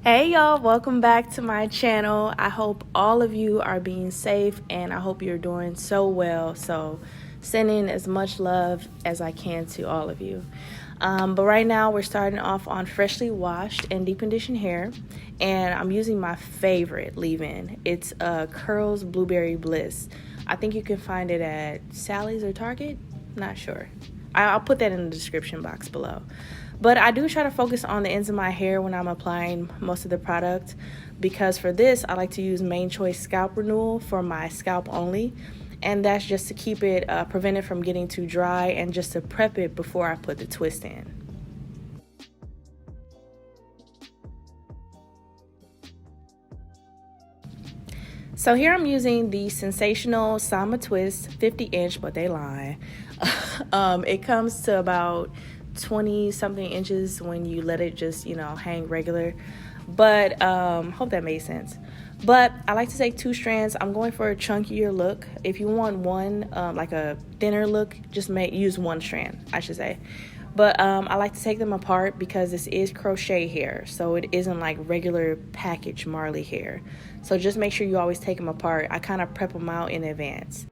Hey y'all, welcome back to my channel. I hope all of you are being safe and I hope you're doing so well. So sending as much love as I can to all of you. But right now we're starting off on freshly washed and deep conditioned hair, and I'm using my favorite leave-in. It's Curls Blueberry Bliss. I think you can find it at Sally's or Target, not sure. I'll put that in the description box below. But I do try to focus on the ends of my hair when I'm applying most of the product, because for this I like to use Main Choice Scalp Renewal for my scalp only, and that's just to keep it prevented from getting too dry and just to prep it before I put the twist in. So here I'm using the Sensationnel Samba Twist 50-inch, but they lie. It comes to about 20 something inches when you let it just hang regular, but hope that made sense. But I like to take 2 strands. I'm going for a chunkier look. If you want one like a thinner look, just use 1 strand, I should say. But I like to take them apart because this is crochet hair, so it isn't like regular packaged Marley hair. So just make sure you always take them apart. I kind of prep them out in advance.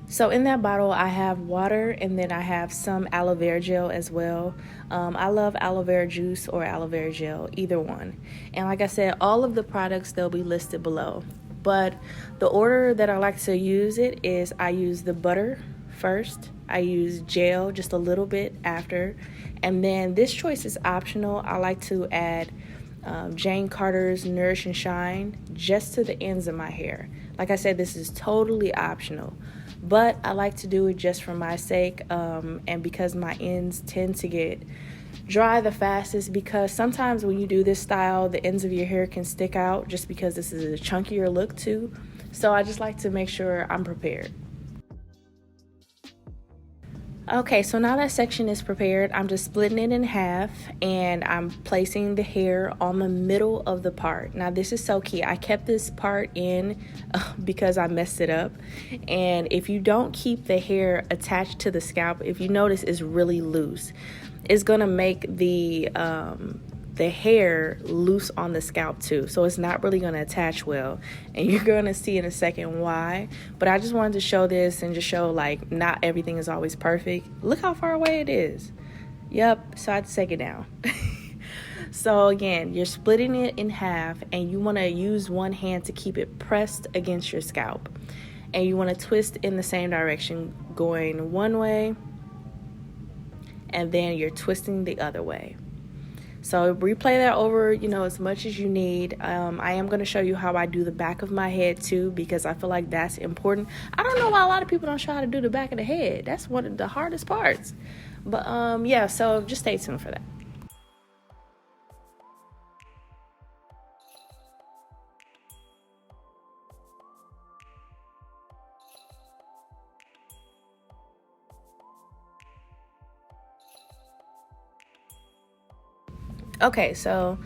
So in that bottle I have water, and then I have some aloe vera gel as well. I love aloe vera juice or aloe vera gel, either one. And like I said, all of the products, they'll be listed below. But the order that I like to use it is I use the butter first, I use gel just a little bit after, and then this choice is optional. I like to add Jane Carter's Nourish and Shine just to the ends of my hair. Like I said, this is totally optional, but I like to do it just for my sake, and because my ends tend to get dry the fastest, because sometimes when you do this style, the ends of your hair can stick out just because this is a chunkier look too. So I just like to make sure I'm prepared. Okay, so now that section is prepared, I'm just splitting it in half and I'm placing the hair on the middle of the part. Now this is so key. I kept this part in because I messed it up. And if you don't keep the hair attached to the scalp, if you notice it's really loose, it's gonna make the hair loose on the scalp too, so it's not really going to attach well, and you're going to see in a second why. But I just wanted to show this and just show like not everything is always perfect. Look how far away it is. Yep, so I had to take it down. So again, you're splitting it in half, and you want to use one hand to keep it pressed against your scalp, and you want to twist in the same direction, going one way and then you're twisting the other way. So replay that over, as much as you need. I am going to show you how I do the back of my head too, because I feel like that's important. I don't know why a lot of people don't show how to do the back of the head. That's one of the hardest parts. But yeah, so just stay tuned for that. Okay, so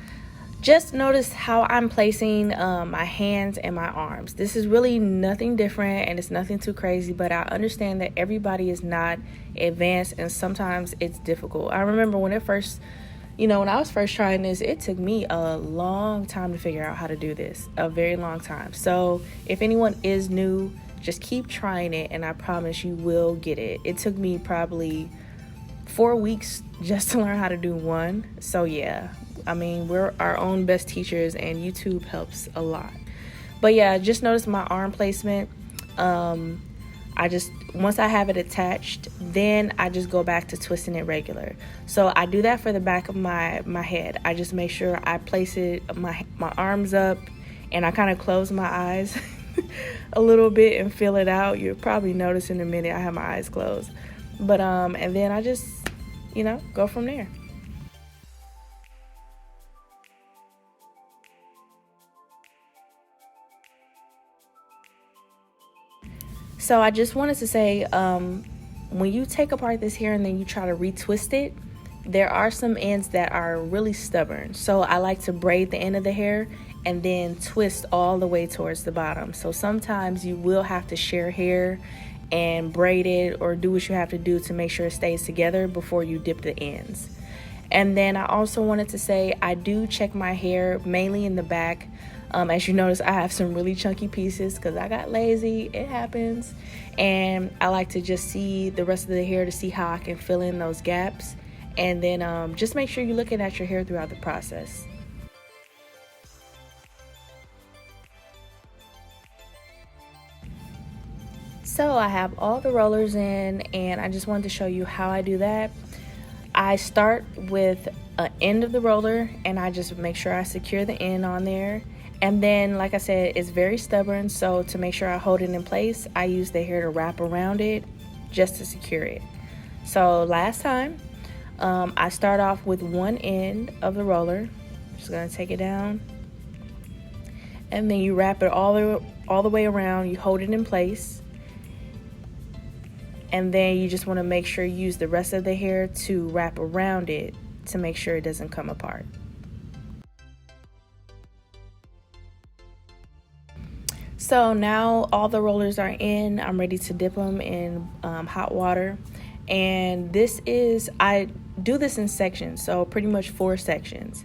just notice how I'm placing my hands and my arms. This is really nothing different and it's nothing too crazy, but I understand that everybody is not advanced and sometimes it's difficult. I remember when I was first trying this, it took me a long time to figure out how to do this, a very long time. So if anyone is new, just keep trying it and I promise you will get it. It took me probably 4 weeks just to learn how to do one. So yeah, I mean, we're our own best teachers and YouTube helps a lot. But yeah, just notice my arm placement. Once I have it attached, then I just go back to twisting it regular. So I do that for the back of my head. I just make sure I place it, my arms up, and I kind of close my eyes a little bit and feel it out. You'll probably notice in a minute I have my eyes closed. But and then I just go from there. So I just wanted to say, when you take apart this hair and then you try to retwist it, there are some ends that are really stubborn. So I like to braid the end of the hair and then twist all the way towards the bottom. So sometimes you will have to shear hair and braid it or do what you have to do to make sure it stays together before you dip the ends. And then I also wanted to say I do check my hair mainly in the back. As you notice, I have some really chunky pieces because I got lazy. It happens. And I like to just see the rest of the hair to see how I can fill in those gaps. And then just make sure you're looking at your hair throughout the process. So I have all the rollers in, and I just wanted to show you how I do that. I start with an end of the roller, and I just make sure I secure the end on there. And then, like I said, it's very stubborn, so to make sure I hold it in place, I use the hair to wrap around it just to secure it. So last time, I start off with one end of the roller. Just gonna take it down, and then you wrap it all the way around. You hold it in place. And then you just want to make sure you use the rest of the hair to wrap around it to make sure it doesn't come apart. So now all the rollers are in. I'm ready to dip them in hot water. And I do this in sections, so pretty much 4 sections.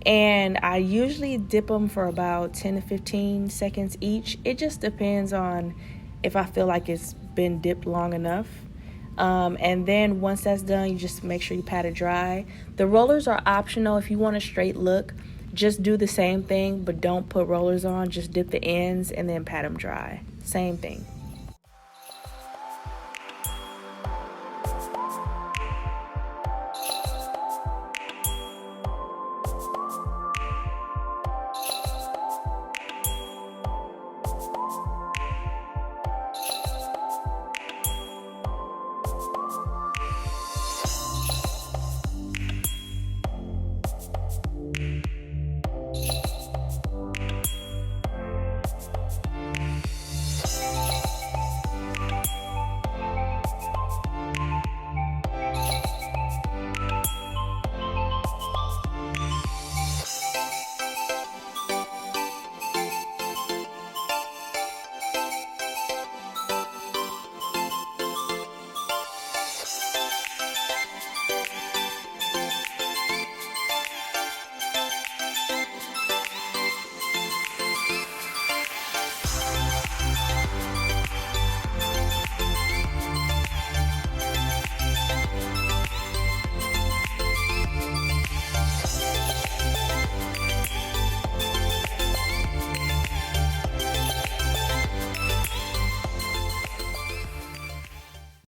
And I usually dip them for about 10 to 15 seconds each. It just depends on if I feel like it's been dipped long enough. And then once that's done, you just make sure you pat it dry. The rollers are optional. If you want a straight look, just do the same thing, but don't put rollers on. Just dip the ends and then pat them dry. Same thing.